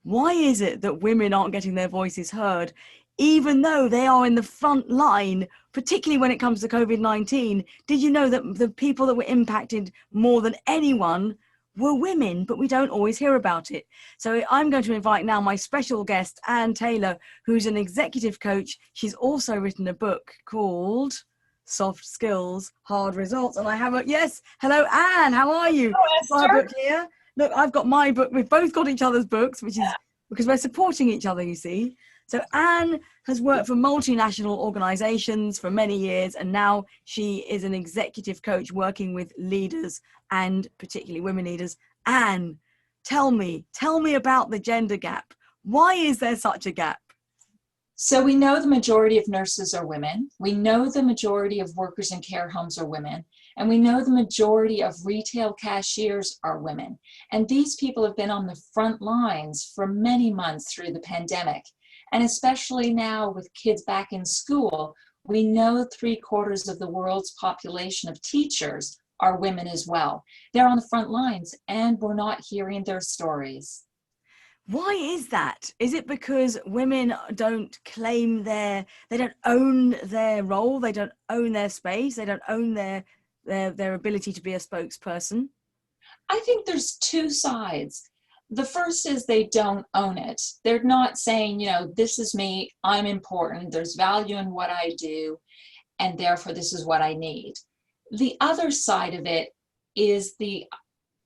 Why is it that women aren't getting their voices heard, even though they are in the front line, particularly when it comes to COVID-19? Did you know that the people that were impacted more than anyone were women, but we don't always hear about it? So I'm going to invite now my special guest, Anne Taylor, who's an executive coach. She's also written a book called Soft Skills, Hard Results. And I have hello, Anne, how are you? Oh, Got her Esther. book here. Look, I've got my book. We've both got each other's books, which is because we're supporting each other, you see. So Anne has worked for multinational organizations for many years, and now she is an executive coach working with leaders and particularly women leaders. Anne, tell me about the gender gap. Why is there such a gap? So we know the majority of nurses are women. We know the majority of workers in care homes are women. And we know the majority of retail cashiers are women. And these people have been on the front lines for many months through the pandemic. And especially now with kids back in school, we know 3/4 of the world's population of teachers are women as well. They're on the front lines and we're not hearing their stories. Why is that? Is it because women don't they don't own their role, they don't own their space, they don't own their ability to be a spokesperson? I think there's two sides. The first is they don't own it. They're not saying, this is me, I'm important, there's value in what I do, and therefore this is what I need. The other side of it is the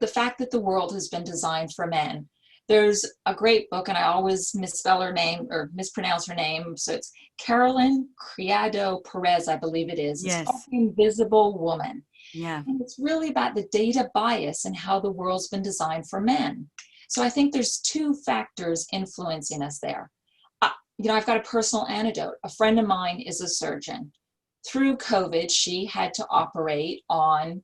fact that the world has been designed for men. There's a great book, and I always misspell her name or mispronounce her name. So it's Carolyn Criado Perez, I believe it is. It's called Yes. The Invisible Woman. Yeah. And it's really about the data bias and how the world's been designed for men. So I think there's two factors influencing us there. I've got a personal anecdote. A friend of mine is a surgeon. Through COVID, she had to operate on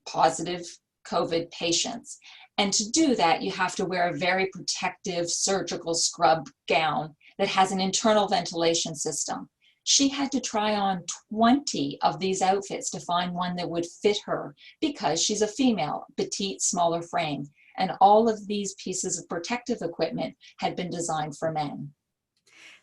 positive COVID patients. And to do that, you have to wear a very protective surgical scrub gown that has an internal ventilation system. She had to try on 20 of these outfits to find one that would fit her because she's a female, petite, smaller frame. And all of these pieces of protective equipment had been designed for men.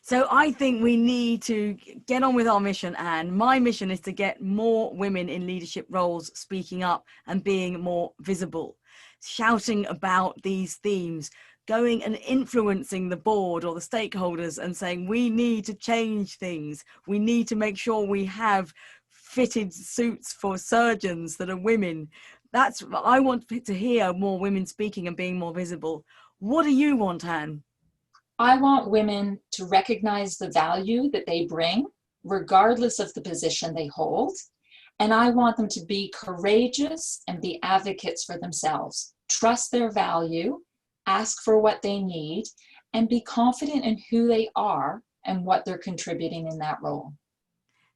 So I think we need to get on with our mission, Anne. My mission is to get more women in leadership roles speaking up and being more visible, shouting about these themes, going and influencing the board or the stakeholders and saying, we need to change things. We need to make sure we have fitted suits for surgeons that are women. That's what I want to hear, more women speaking and being more visible. What do you want, Anne? I want women to recognize the value that they bring, regardless of the position they hold. And I want them to be courageous and be advocates for themselves. Trust their value, ask for what they need, and be confident in who they are and what they're contributing in that role.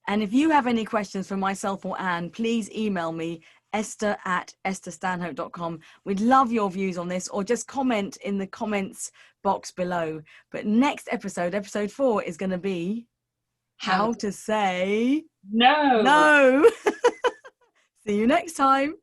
And if you have any questions for myself or Anne, please email me, esther@estherstanhope.com. We'd love your views on this, or just comment in the comments box below. But next episode 4, is going to be how to say no. no. See you next time.